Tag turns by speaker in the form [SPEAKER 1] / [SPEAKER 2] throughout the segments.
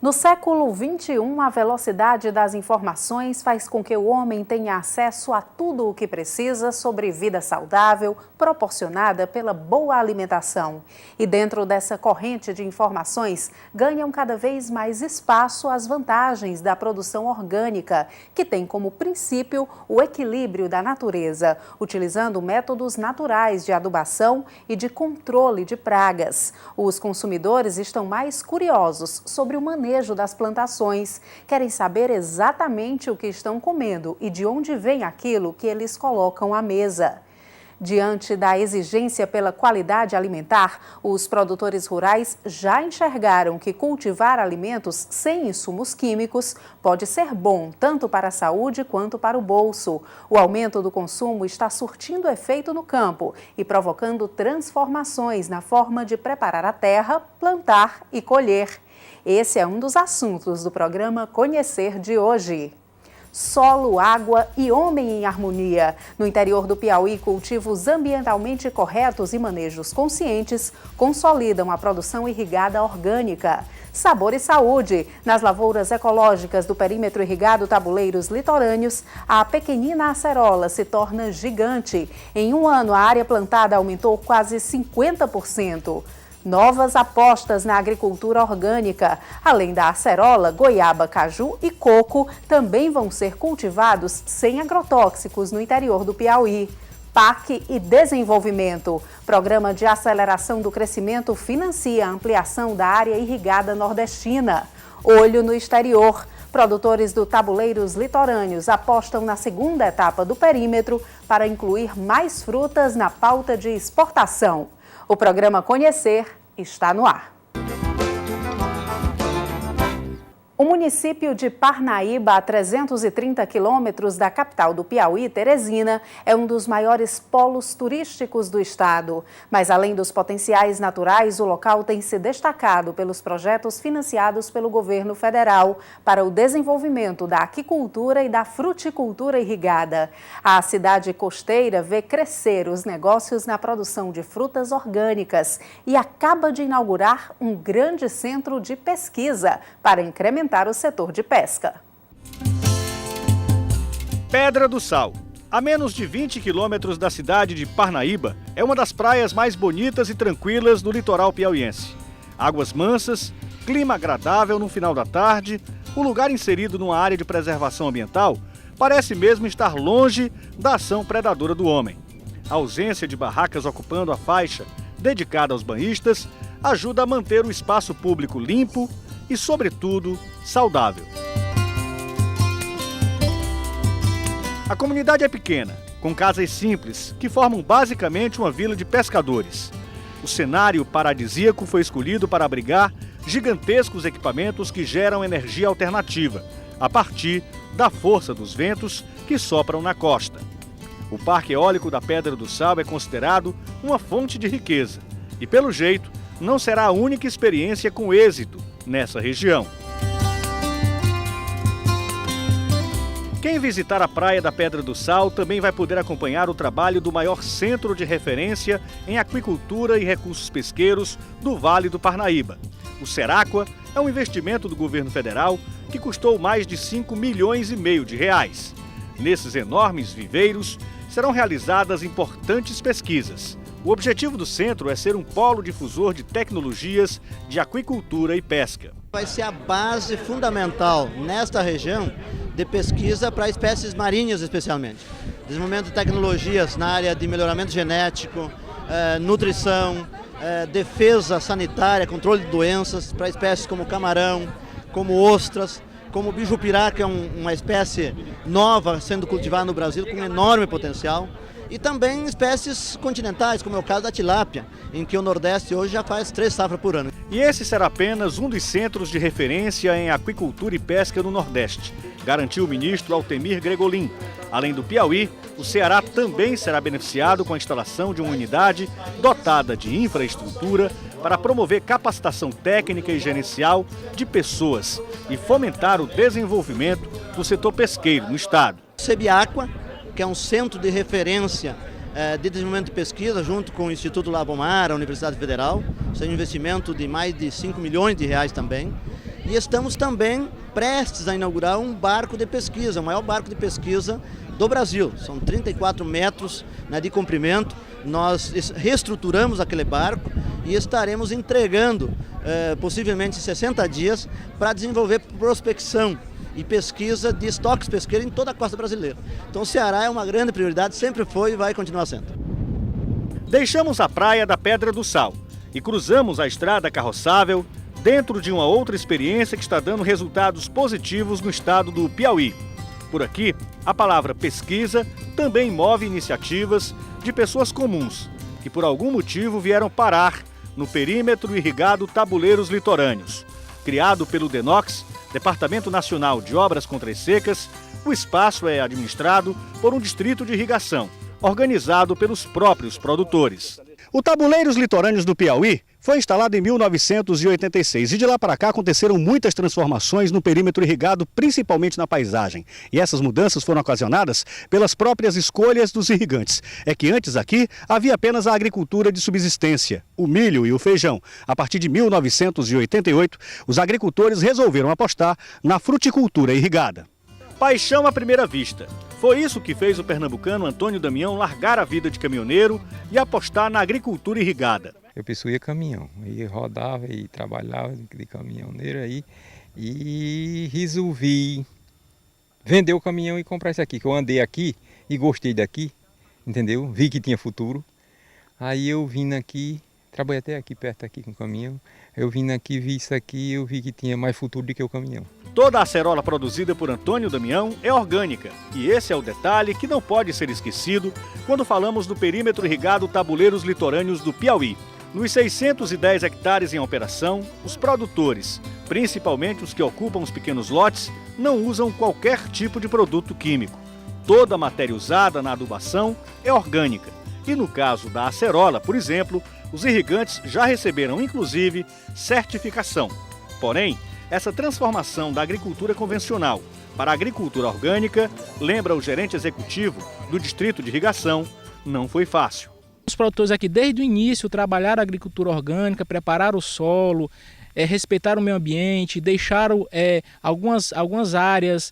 [SPEAKER 1] No século XXI, a velocidade das informações faz com que o homem tenha acesso a tudo o que precisa sobre vida saudável, proporcionada pela boa alimentação. E dentro dessa corrente de informações, ganham cada vez mais espaço as vantagens da produção orgânica, que tem como princípio o equilíbrio da natureza, utilizando métodos naturais de adubação e de controle de pragas. Os consumidores estão mais curiosos sobre o manejo das plantações, querem saber exatamente o que estão comendo e de onde vem aquilo que eles colocam à mesa. Diante da exigência pela qualidade alimentar, os produtores rurais já enxergaram que cultivar alimentos sem insumos químicos pode ser bom tanto para a saúde quanto para o bolso. O aumento do consumo está surtindo efeito no campo e provocando transformações na forma de preparar a terra, plantar e colher. Esse é um dos assuntos do programa Conhecer de hoje. Solo, água e homem em harmonia. No interior do Piauí, cultivos ambientalmente corretos e manejos conscientes consolidam a produção irrigada orgânica. Sabor e saúde. Nas lavouras ecológicas do perímetro irrigado Tabuleiros Litorâneos, a pequenina acerola se torna gigante. Em um ano, a área plantada aumentou quase 50%. Novas apostas na agricultura orgânica. Além da acerola, goiaba, caju e coco também vão ser cultivados sem agrotóxicos no interior do Piauí. PAC e Desenvolvimento. Programa de Aceleração do Crescimento financia a ampliação da área irrigada nordestina. Olho no exterior. Produtores do Tabuleiros Litorâneos apostam na segunda etapa do perímetro para incluir mais frutas na pauta de exportação. O programa Conhecer está no ar. O município de Parnaíba, a 330 quilômetros da capital do Piauí, Teresina, é um dos maiores polos turísticos do estado. Mas, além dos potenciais naturais, o local tem se destacado pelos projetos financiados pelo governo federal para o desenvolvimento da aquicultura e da fruticultura irrigada. A cidade costeira vê crescer os negócios na produção de frutas orgânicas e acaba de inaugurar um grande centro de pesquisa para incrementar o setor de pesca.
[SPEAKER 2] Pedra do Sal. A menos de 20 quilômetros da cidade de Parnaíba, é uma das praias mais bonitas e tranquilas do litoral piauiense. Águas mansas, clima agradável no final da tarde, o lugar inserido numa área de preservação ambiental parece mesmo estar longe da ação predadora do homem. A ausência de barracas ocupando a faixa dedicada aos banhistas ajuda a manter o espaço público limpo e, sobretudo, saudável. A comunidade é pequena, com casas simples, que formam basicamente uma vila de pescadores. O cenário paradisíaco foi escolhido para abrigar gigantescos equipamentos que geram energia alternativa, a partir da força dos ventos que sopram na costa. O Parque Eólico da Pedra do Sal é considerado uma fonte de riqueza e, pelo jeito, não será a única experiência com êxito nessa região. Quem visitar a praia da Pedra do Sal também vai poder acompanhar o trabalho do maior centro de referência em aquicultura e recursos pesqueiros do Vale do Parnaíba. O Seraqua é um investimento do governo federal que custou mais de 5,5 milhões de reais. Nesses enormes viveiros serão realizadas importantes pesquisas. O objetivo do centro é ser um polo difusor de tecnologias de aquicultura e pesca.
[SPEAKER 3] Vai ser a base fundamental nesta região de pesquisa para espécies marinhas especialmente. Desenvolvimento de tecnologias na área de melhoramento genético, nutrição, defesa sanitária, controle de doenças para espécies como camarão, como ostras, como bijupirá, que é uma espécie nova sendo cultivada no Brasil com enorme potencial. E também espécies continentais, como é o caso da tilápia, em que o Nordeste hoje já faz 3 safras por ano.
[SPEAKER 2] E esse será apenas um dos centros de referência em aquicultura e pesca no Nordeste, garantiu o ministro Altemir Gregolin. Além do Piauí, o Ceará também será beneficiado com a instalação de uma unidade dotada de infraestrutura para promover capacitação técnica e gerencial de pessoas e fomentar o desenvolvimento do setor pesqueiro no estado.
[SPEAKER 3] Sebiaqua, que é um centro de referência de desenvolvimento de pesquisa, junto com o Instituto Labomar, a Universidade Federal. Isso é um investimento de mais de 5 milhões de reais também. E estamos também prestes a inaugurar um barco de pesquisa, o maior barco de pesquisa do Brasil. São 34 metros, né, de comprimento. Nós reestruturamos aquele barco e estaremos entregando, possivelmente em 60 dias, para desenvolver prospecção e pesquisa de estoques pesqueiros em toda a costa brasileira. Então o Ceará é uma grande prioridade, sempre foi e vai continuar sendo.
[SPEAKER 2] Deixamos a praia da Pedra do Sal e cruzamos a estrada carroçável dentro de uma outra experiência que está dando resultados positivos no estado do Piauí. Por aqui, a palavra pesquisa também move iniciativas de pessoas comuns que por algum motivo vieram parar no perímetro irrigado Tabuleiros Litorâneos. Criado pelo DENOX, Departamento Nacional de Obras Contra as Secas, o espaço é administrado por um distrito de irrigação, organizado pelos próprios produtores. O Tabuleiros Litorâneos do Piauí foi instalado em 1986 e de lá para cá aconteceram muitas transformações no perímetro irrigado, principalmente na paisagem. E essas mudanças foram ocasionadas pelas próprias escolhas dos irrigantes. É que antes aqui havia apenas a agricultura de subsistência, o milho e o feijão. A partir de 1988, os agricultores resolveram apostar na fruticultura irrigada. Paixão à primeira vista. Foi isso que fez o pernambucano Antônio Damião largar a vida de caminhoneiro e apostar na agricultura irrigada.
[SPEAKER 4] Eu possuía caminhão, e rodava e trabalhava de caminhoneiro aí e resolvi vender o caminhão e comprar isso aqui, que eu andei aqui e gostei daqui, entendeu? Vi que tinha futuro. Aí eu vim aqui, trabalhei até aqui perto aqui com o caminhão, eu vim aqui, vi isso aqui, eu vi que tinha mais futuro do que o caminhão.
[SPEAKER 2] Toda a acerola produzida por Antônio Damião é orgânica e esse é o detalhe que não pode ser esquecido quando falamos do perímetro irrigado Tabuleiros Litorâneos do Piauí. Nos 610 hectares em operação, os produtores, principalmente os que ocupam os pequenos lotes, não usam qualquer tipo de produto químico. Toda a matéria usada na adubação é orgânica. E no caso da acerola, por exemplo, os irrigantes já receberam, inclusive, certificação. Porém, essa transformação da agricultura convencional para a agricultura orgânica, lembra o gerente executivo do Distrito de Irrigação, não foi fácil.
[SPEAKER 5] Os produtores aqui, desde o início, trabalharam a agricultura orgânica, prepararam o solo, respeitaram o meio ambiente, deixaram algumas áreas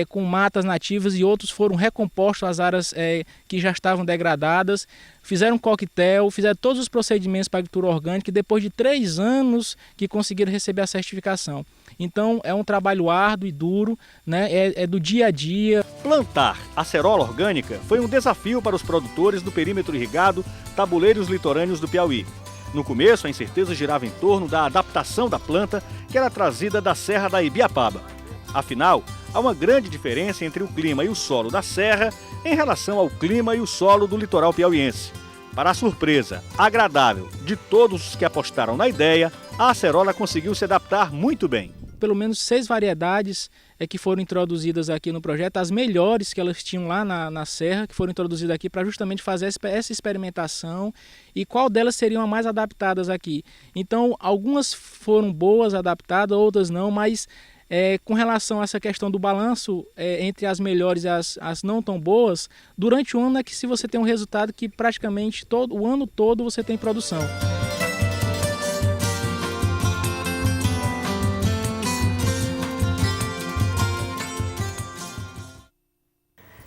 [SPEAKER 5] com matas nativas e outros foram recompostos as áreas que já estavam degradadas, fizeram um coquetel, fizeram todos os procedimentos para a agricultura orgânica e depois de 3 anos que conseguiram receber a certificação. Então é um trabalho árduo e duro, né? É do dia a dia.
[SPEAKER 2] Plantar acerola orgânica foi um desafio para os produtores do perímetro irrigado Tabuleiros Litorâneos do Piauí. No começo, a incerteza girava em torno da adaptação da planta que era trazida da Serra da Ibiapaba. Afinal, há uma grande diferença entre o clima e o solo da serra em relação ao clima e o solo do litoral piauiense. Para a surpresa agradável de todos os que apostaram na ideia, a acerola conseguiu se adaptar muito bem.
[SPEAKER 5] Pelo menos 6 variedades que foram introduzidas aqui no projeto, as melhores que elas tinham lá na serra, que foram introduzidas aqui para justamente fazer essa experimentação e qual delas seriam as mais adaptadas aqui. Então, algumas foram boas, adaptadas, outras não, mas com relação a essa questão do balanço entre as melhores e as não tão boas, durante o ano é que se você tem um resultado que praticamente o ano todo você tem produção.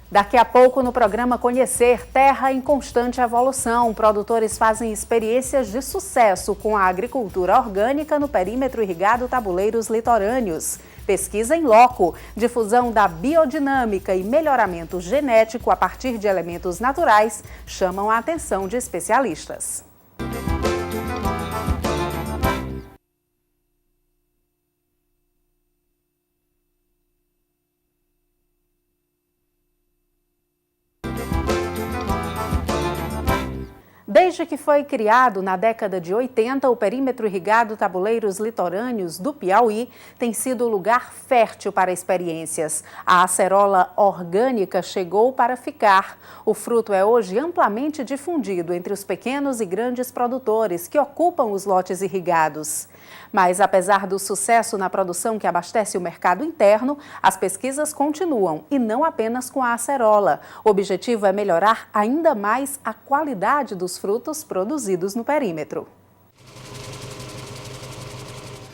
[SPEAKER 1] Daqui a pouco, no programa Conhecer Terra em Constante Evolução, produtores fazem experiências de sucesso com a agricultura orgânica no perímetro irrigado Tabuleiros Litorâneos. Pesquisa em loco, difusão da biodinâmica e melhoramento genético a partir de elementos naturais chamam a atenção de especialistas. Desde que foi criado na década de 80, o perímetro irrigado Tabuleiros Litorâneos do Piauí tem sido lugar fértil para experiências. A acerola orgânica chegou para ficar. O fruto é hoje amplamente difundido entre os pequenos e grandes produtores que ocupam os lotes irrigados. Mas, apesar do sucesso na produção que abastece o mercado interno, as pesquisas continuam e não apenas com a acerola. O objetivo é melhorar ainda mais a qualidade dos frutos produzidos no perímetro.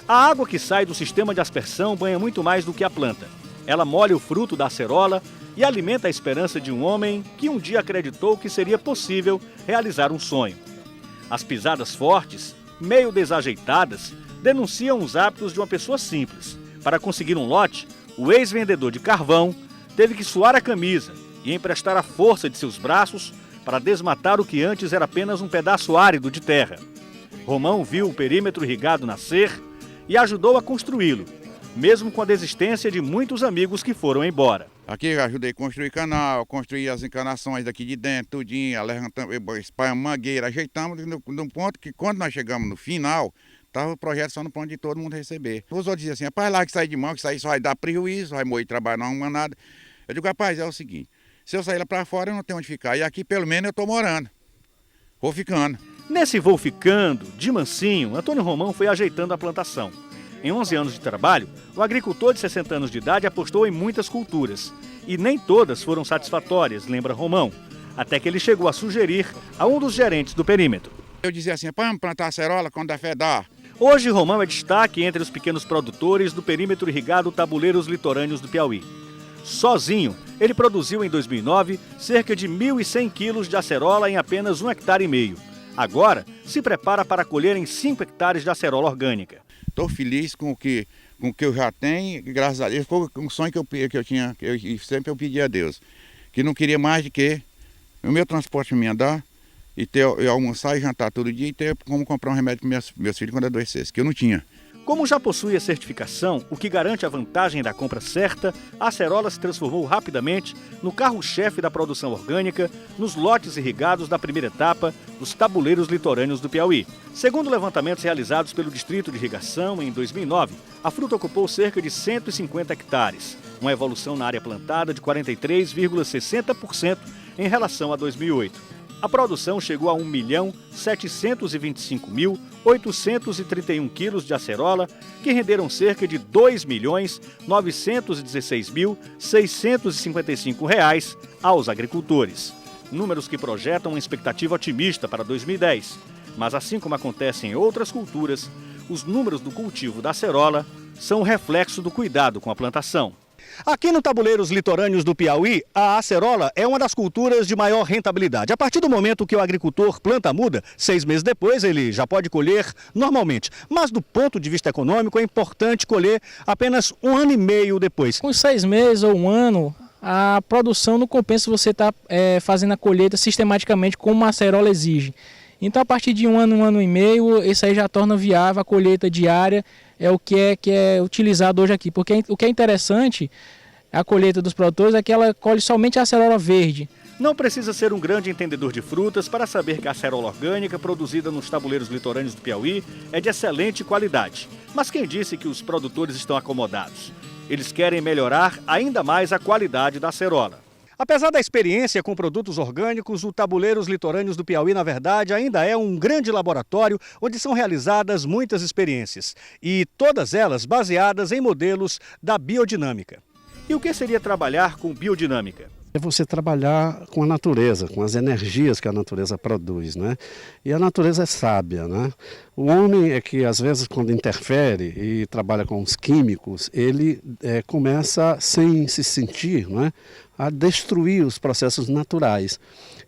[SPEAKER 2] A água que sai do sistema de aspersão banha muito mais do que a planta. Ela molha o fruto da acerola e alimenta a esperança de um homem que um dia acreditou que seria possível realizar um sonho. As pisadas fortes, meio desajeitadas, denunciam os hábitos de uma pessoa simples. Para conseguir um lote, o ex-vendedor de carvão teve que suar a camisa e emprestar a força de seus braços para desmatar o que antes era apenas um pedaço árido de terra. Romão viu o perímetro irrigado nascer e ajudou a construí-lo, mesmo com a desistência de muitos amigos que foram embora.
[SPEAKER 6] Aqui eu ajudei a construir canal, construir as encanações daqui de dentro, tudinho, espalhamos mangueira, ajeitamos no ponto que quando nós chegamos no final, estava o projeto só no ponto de todo mundo receber. Os outros diziam assim, rapaz, lá que sair de mão, que sair só vai dar prejuízo, vai morrer de trabalho, não arruma nada. Eu digo, rapaz, é o seguinte, se eu sair lá para fora eu não tenho onde ficar, e aqui pelo menos eu estou morando, vou ficando.
[SPEAKER 2] Nesse vou ficando, de mansinho, Antônio Romão foi ajeitando a plantação. Em 11 anos de trabalho, o agricultor de 60 anos de idade apostou em muitas culturas. E nem todas foram satisfatórias, lembra Romão, até que ele chegou a sugerir a um dos gerentes do perímetro.
[SPEAKER 6] Eu dizia assim, vamos plantar acerola quando der fé dá.
[SPEAKER 2] Hoje, Romão é destaque entre os pequenos produtores do perímetro irrigado Tabuleiros Litorâneos do Piauí. Sozinho, ele produziu em 2009 cerca de 1.100 quilos de acerola em apenas 1,5 hectares. Agora, se prepara para colher em 5 hectares de acerola orgânica.
[SPEAKER 6] Estou feliz com o que eu já tenho, graças a Deus. Foi um sonho que eu tinha, que sempre eu pedi a Deus. Que não queria mais de que o meu transporte me andar, e almoçar e jantar todo dia, e ter como comprar um remédio para meus filhos quando adoecesse, que eu não tinha.
[SPEAKER 2] Como já possui a certificação, o que garante a vantagem da compra certa, a acerola se transformou rapidamente no carro-chefe da produção orgânica, nos lotes irrigados da primeira etapa dos tabuleiros litorâneos do Piauí. Segundo levantamentos realizados pelo Distrito de Irrigação, em 2009, a fruta ocupou cerca de 150 hectares, uma evolução na área plantada de 43,60% em relação a 2008. A produção chegou a 1.725.831 quilos de acerola, que renderam cerca de R$ 2.916.655 aos agricultores. Números que projetam uma expectativa otimista para 2010. Mas assim como acontece em outras culturas, os números do cultivo da acerola são o reflexo do cuidado com a plantação. Aqui no Tabuleiros Litorâneos do Piauí, a acerola é uma das culturas de maior rentabilidade. A partir do momento que o agricultor planta a muda, 6 meses depois ele já pode colher normalmente. Mas do ponto de vista econômico é importante colher apenas 1 ano e meio depois.
[SPEAKER 5] Com 6 meses ou 1 ano, a produção não compensa você estar fazendo a colheita sistematicamente como a acerola exige. Então a partir de 1 ano e meio, isso aí já torna viável a colheita diária. É o que é utilizado hoje aqui, porque o que é interessante, a colheita dos produtores, é que ela colhe somente a acerola verde.
[SPEAKER 2] Não precisa ser um grande entendedor de frutas para saber que a acerola orgânica produzida nos tabuleiros litorâneos do Piauí é de excelente qualidade. Mas quem disse que os produtores estão acomodados? Eles querem melhorar ainda mais a qualidade da acerola. Apesar da experiência com produtos orgânicos, o Tabuleiros Litorâneos do Piauí, na verdade, ainda é um grande laboratório onde são realizadas muitas experiências, e todas elas baseadas em modelos da biodinâmica. E o que seria trabalhar com biodinâmica?
[SPEAKER 7] É você trabalhar com a natureza, com as energias que a natureza produz, né? E a natureza é sábia, né? O homem é que, às vezes, quando interfere e trabalha com os químicos, ele começa, sem se sentir, né, a destruir os processos naturais.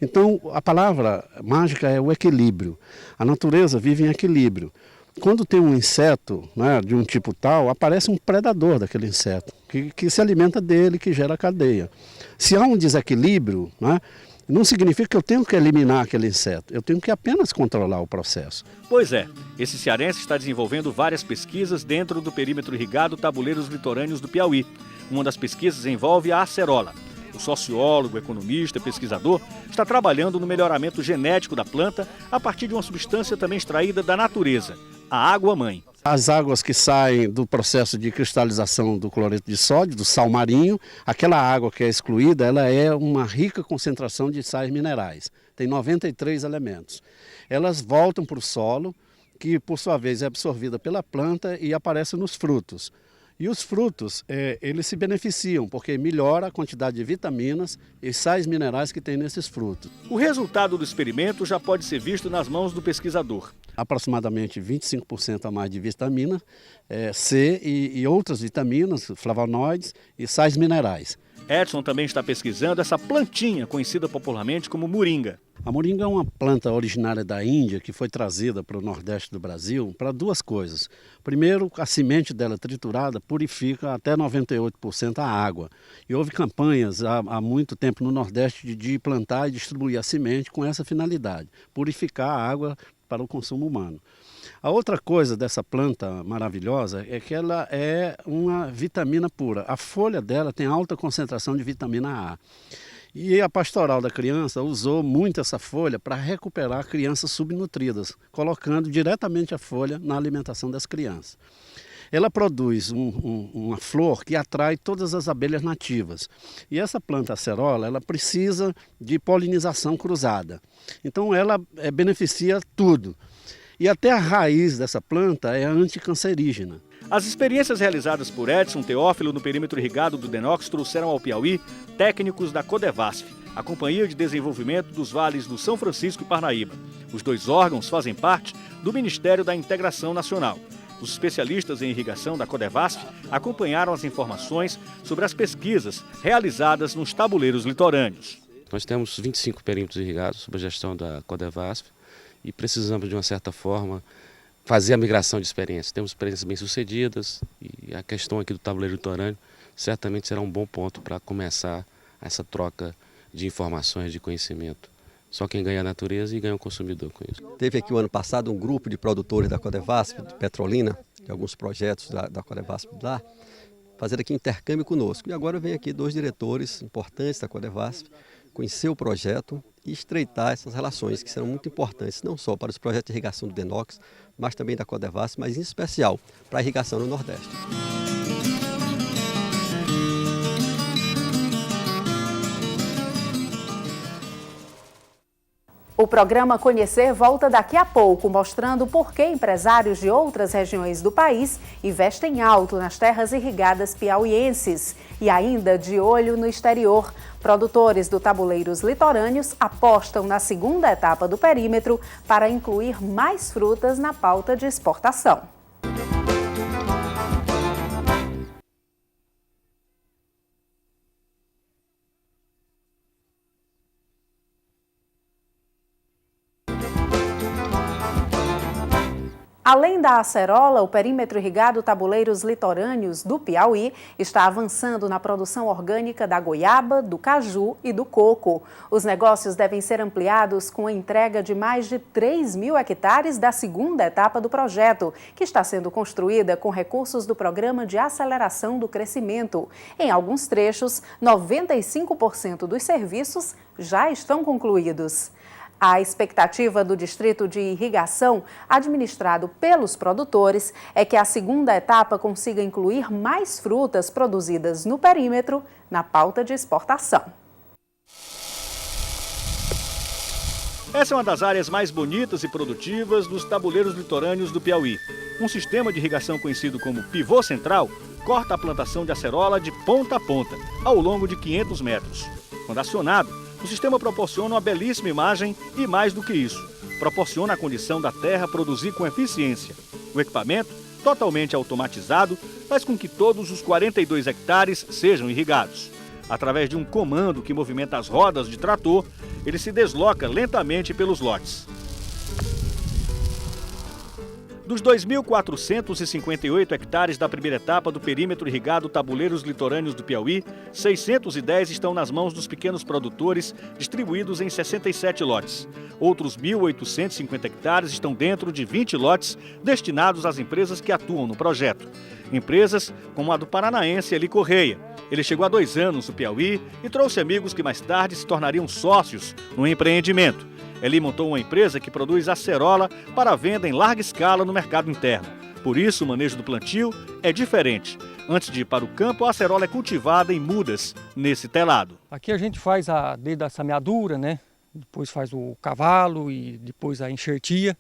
[SPEAKER 7] Então, a palavra mágica é o equilíbrio. A natureza vive em equilíbrio. Quando tem um inseto, né, de um tipo tal, aparece um predador daquele inseto, que se alimenta dele, que gera cadeia. Se há um desequilíbrio, né, não significa que eu tenho que eliminar aquele inseto, eu tenho que apenas controlar o processo.
[SPEAKER 2] Pois é, esse cearense está desenvolvendo várias pesquisas dentro do perímetro irrigado Tabuleiros Litorâneos do Piauí. Uma das pesquisas envolve a acerola. O sociólogo, economista e pesquisador está trabalhando no melhoramento genético da planta a partir de uma substância também extraída da natureza, a água-mãe.
[SPEAKER 7] As águas que saem do processo de cristalização do cloreto de sódio, do sal marinho, aquela água que é excluída, ela é uma rica concentração de sais minerais. Tem 93 elementos. Elas voltam para o solo, que por sua vez é absorvida pela planta e aparece nos frutos. E os frutos, eles se beneficiam, porque melhora a quantidade de vitaminas e sais minerais que tem nesses frutos.
[SPEAKER 2] O resultado do experimento já pode ser visto nas mãos do pesquisador.
[SPEAKER 7] Aproximadamente 25% a mais de vitamina C e outras vitaminas, flavonoides e sais minerais.
[SPEAKER 2] Edson também está pesquisando essa plantinha conhecida popularmente como moringa.
[SPEAKER 7] A moringa é uma planta originária da Índia que foi trazida para o Nordeste do Brasil para duas coisas. Primeiro, a semente dela triturada purifica até 98% a água. E houve campanhas há muito tempo no Nordeste de plantar e distribuir a semente com essa finalidade, purificar a água para o consumo humano. A outra coisa dessa planta maravilhosa é que ela é uma vitamina pura. A folha dela tem alta concentração de vitamina A. E a Pastoral da Criança usou muito essa folha para recuperar crianças subnutridas, colocando diretamente a folha na alimentação das crianças. Ela produz uma flor que atrai todas as abelhas nativas. E essa planta acerola, ela precisa de polinização cruzada. Então ela beneficia tudo. E até a raiz dessa planta é anticancerígena.
[SPEAKER 2] As experiências realizadas por Edson Teófilo no perímetro irrigado do Denox trouxeram ao Piauí técnicos da Codevasf, a Companhia de Desenvolvimento dos Vales do São Francisco e Parnaíba. Os dois órgãos fazem parte do Ministério da Integração Nacional. Os especialistas em irrigação da Codevasf acompanharam as informações sobre as pesquisas realizadas nos tabuleiros litorâneos.
[SPEAKER 8] Nós temos 25 perímetros irrigados sob a gestão da Codevasf e precisamos, de uma certa forma, fazer a migração de experiências. Temos experiências bem-sucedidas e a questão aqui do tabuleiro litorâneo certamente será um bom ponto para começar essa troca de informações, de conhecimento. Só quem ganha a natureza e ganha o consumidor com isso.
[SPEAKER 9] Teve aqui o ano passado um grupo de produtores da Codevasf, de Petrolina, de alguns projetos da Codevasf lá, fazer aqui intercâmbio conosco. E agora vem aqui dois diretores importantes da Codevasf, conhecer o projeto e estreitar essas relações que serão muito importantes, não só para os projetos de irrigação do Denox, mas também da Codevasf, mas em especial para a irrigação no Nordeste.
[SPEAKER 1] O programa Conhecer volta daqui a pouco, mostrando por que empresários de outras regiões do país investem alto nas terras irrigadas piauienses. E ainda de olho no exterior, produtores do Tabuleiros Litorâneos apostam na segunda etapa do perímetro para incluir mais frutas na pauta de exportação. Além da acerola, o perímetro irrigado Tabuleiros Litorâneos do Piauí está avançando na produção orgânica da goiaba, do caju e do coco. Os negócios devem ser ampliados com a entrega de mais de 3.000 hectares da segunda etapa do projeto, que está sendo construída com recursos do Programa de Aceleração do Crescimento. Em alguns trechos, 95% dos serviços já estão concluídos. A expectativa do Distrito de Irrigação, administrado pelos produtores, é que a segunda etapa consiga incluir mais frutas produzidas no perímetro na pauta de exportação.
[SPEAKER 2] Essa é uma das áreas mais bonitas e produtivas dos tabuleiros litorâneos do Piauí. Um sistema de irrigação conhecido como pivô central corta a plantação de acerola de ponta a ponta, ao longo de 500 metros. Quando acionado, o sistema proporciona uma belíssima imagem e, mais do que isso, proporciona a condição da terra produzir com eficiência. O equipamento, totalmente automatizado, faz com que todos os 42 hectares sejam irrigados. Através de um comando que movimenta as rodas de trator, ele se desloca lentamente pelos lotes. Dos 2.458 hectares da primeira etapa do perímetro irrigado Tabuleiros Litorâneos do Piauí, 610 estão nas mãos dos pequenos produtores, distribuídos em 67 lotes. Outros 1.850 hectares estão dentro de 20 lotes destinados às empresas que atuam no projeto. Empresas como a do paranaense Eli Correia. Ele chegou há 2 anos no Piauí e trouxe amigos que mais tarde se tornariam sócios no empreendimento. Eli montou uma empresa que produz acerola para venda em larga escala no mercado interno. Por isso, o manejo do plantio é diferente. Antes de ir para o campo, a acerola é cultivada em mudas nesse telado.
[SPEAKER 10] Aqui a gente faz desde a semeadura, né? Depois faz o cavalo e depois a enxertia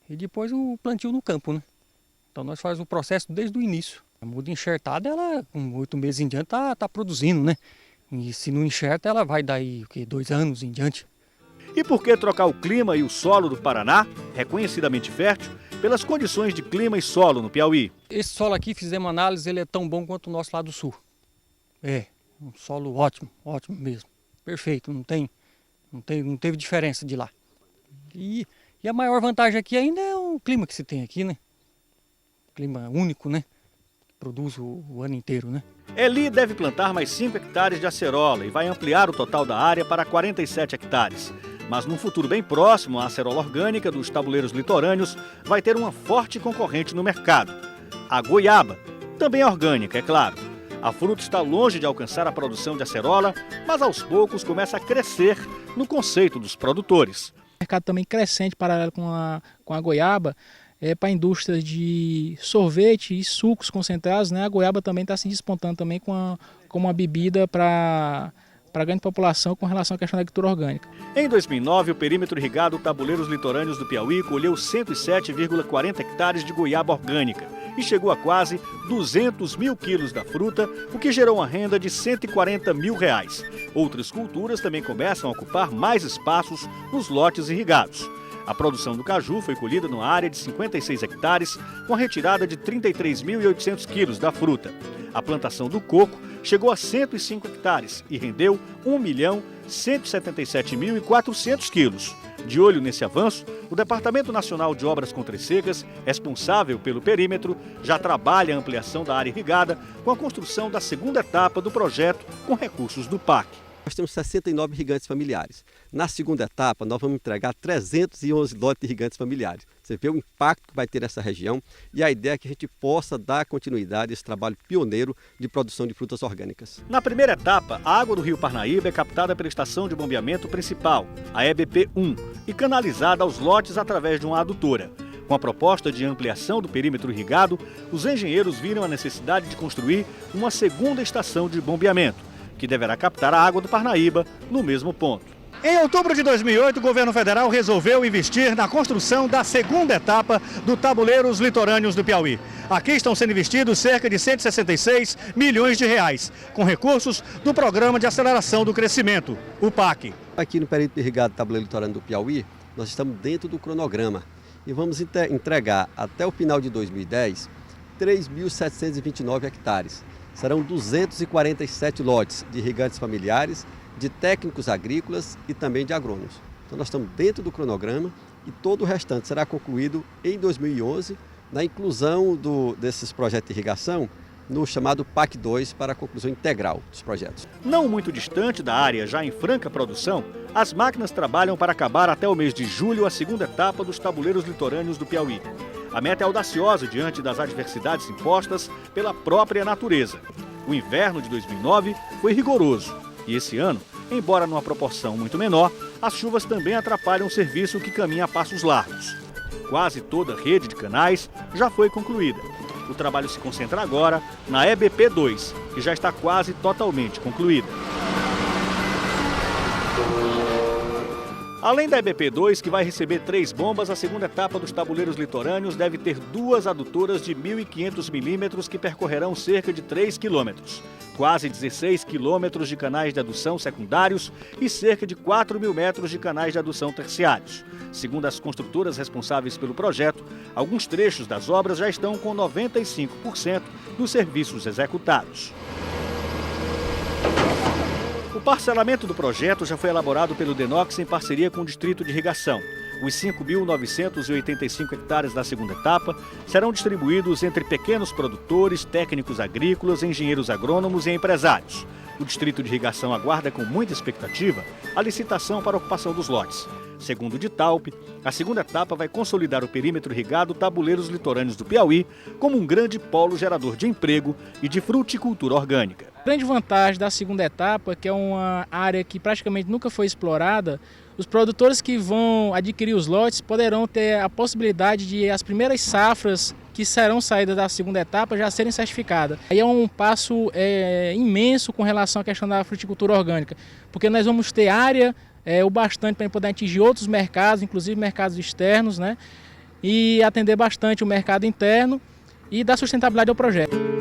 [SPEAKER 10] e depois o plantio no campo, né? Então nós fazemos o processo desde o início. A muda enxertada, ela com 8 meses em diante tá produzindo, né? E se não enxerta, ela vai daí 2 anos em diante.
[SPEAKER 2] E por que trocar o clima e o solo do Paraná, reconhecidamente fértil, pelas condições de clima e solo no Piauí?
[SPEAKER 10] Esse solo aqui, fizemos análise, ele é tão bom quanto o nosso lá do sul. É, um solo ótimo, ótimo mesmo. Perfeito, não teve diferença de lá. E a maior vantagem aqui ainda é o clima que se tem aqui, né? Clima único, né? Produz o ano inteiro, né?
[SPEAKER 2] Eli deve plantar mais 5 hectares de acerola e vai ampliar o total da área para 47 hectares. Mas num futuro bem próximo, a acerola orgânica dos tabuleiros litorâneos vai ter uma forte concorrente no mercado. A goiaba, também é orgânica, é claro. A fruta está longe de alcançar a produção de acerola, mas aos poucos começa a crescer no conceito dos produtores.
[SPEAKER 5] O mercado também crescente paralelo com a goiaba, para a indústria de sorvete e sucos concentrados, né? A goiaba também está se despontando também como uma bebida para a grande população com relação à questão da agricultura orgânica.
[SPEAKER 2] Em 2009, o perímetro irrigado Tabuleiros Litorâneos do Piauí colheu 107,40 hectares de goiaba orgânica e chegou a quase 200 mil quilos da fruta, o que gerou uma renda de R$ 140 mil. Outras culturas também começam a ocupar mais espaços nos lotes irrigados. A produção do caju foi colhida numa área de 56 hectares, com a retirada de 33.800 quilos da fruta. A plantação do coco chegou a 105 hectares e rendeu 1.177.400 quilos. De olho nesse avanço, o Departamento Nacional de Obras Contra-Secas, responsável pelo perímetro, já trabalha a ampliação da área irrigada com a construção da segunda etapa do projeto com recursos do PAC.
[SPEAKER 9] Nós temos 69 irrigantes familiares. Na segunda etapa, nós vamos entregar 311 lotes de irrigantes familiares. Você vê o impacto que vai ter nessa região e a ideia é que a gente possa dar continuidade a esse trabalho pioneiro de produção de frutas orgânicas.
[SPEAKER 2] Na primeira etapa, a água do rio Parnaíba é captada pela estação de bombeamento principal, a EBP-1, e canalizada aos lotes através de uma adutora. Com a proposta de ampliação do perímetro irrigado, os engenheiros viram a necessidade de construir uma segunda estação de bombeamento, que deverá captar a água do Parnaíba no mesmo ponto. Em outubro de 2008, o governo federal resolveu investir na construção da segunda etapa do Tabuleiros Litorâneos do Piauí. Aqui estão sendo investidos cerca de 166 milhões de reais, com recursos do Programa de Aceleração do Crescimento, o PAC.
[SPEAKER 9] Aqui no perímetro irrigado do Tabuleiro Litorâneo do Piauí, nós estamos dentro do cronograma e vamos entregar até o final de 2010 3.729 hectares. Serão 247 lotes de irrigantes familiares, de técnicos agrícolas e também de agrônomos. Então nós estamos dentro do cronograma e todo o restante será concluído em 2011, na inclusão desses projetos de irrigação no chamado PAC 2 para a conclusão integral dos projetos.
[SPEAKER 2] Não muito distante da área, já em franca produção, as máquinas trabalham para acabar até o mês de julho a segunda etapa dos Tabuleiros Litorâneos do Piauí. A meta é audaciosa diante das adversidades impostas pela própria natureza. O inverno de 2009 foi rigoroso e esse ano, embora numa proporção muito menor, as chuvas também atrapalham o serviço que caminha a passos largos. Quase toda a rede de canais já foi concluída. O trabalho se concentra agora na EBP-2, que já está quase totalmente concluída. Além da EBP-2, que vai receber 3 bombas, a segunda etapa dos Tabuleiros Litorâneos deve ter 2 adutoras de 1.500 milímetros que percorrerão cerca de 3 quilômetros, quase 16 quilômetros de canais de adução secundários e cerca de 4.000 metros de canais de adução terciários. Segundo as construtoras responsáveis pelo projeto, alguns trechos das obras já estão com 95% dos serviços executados. O parcelamento do projeto já foi elaborado pelo DENOX em parceria com o Distrito de Irrigação. Os 5.985 hectares da segunda etapa serão distribuídos entre pequenos produtores, técnicos agrícolas, engenheiros agrônomos e empresários. O Distrito de Irrigação aguarda com muita expectativa a licitação para a ocupação dos lotes. Segundo o DITALP, a segunda etapa vai consolidar o perímetro irrigado Tabuleiros Litorâneos do Piauí como um grande polo gerador de emprego e de fruticultura orgânica.
[SPEAKER 5] A grande vantagem da segunda etapa, que é uma área que praticamente nunca foi explorada, os produtores que vão adquirir os lotes poderão ter a possibilidade de as primeiras safras que serão saídas da segunda etapa já serem certificadas. Aí é um passo imenso com relação à questão da fruticultura orgânica, porque nós vamos ter área o bastante para poder atingir outros mercados, inclusive mercados externos, né? E atender bastante o mercado interno e dar sustentabilidade ao projeto.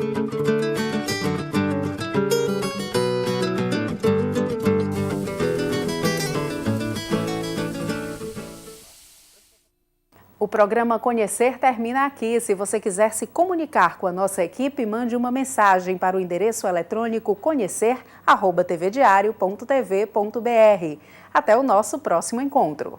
[SPEAKER 1] O programa Conhecer termina aqui. Se você quiser se comunicar com a nossa equipe, mande uma mensagem para o endereço eletrônico conhecer@tvdiario.tv.br. Até o nosso próximo encontro.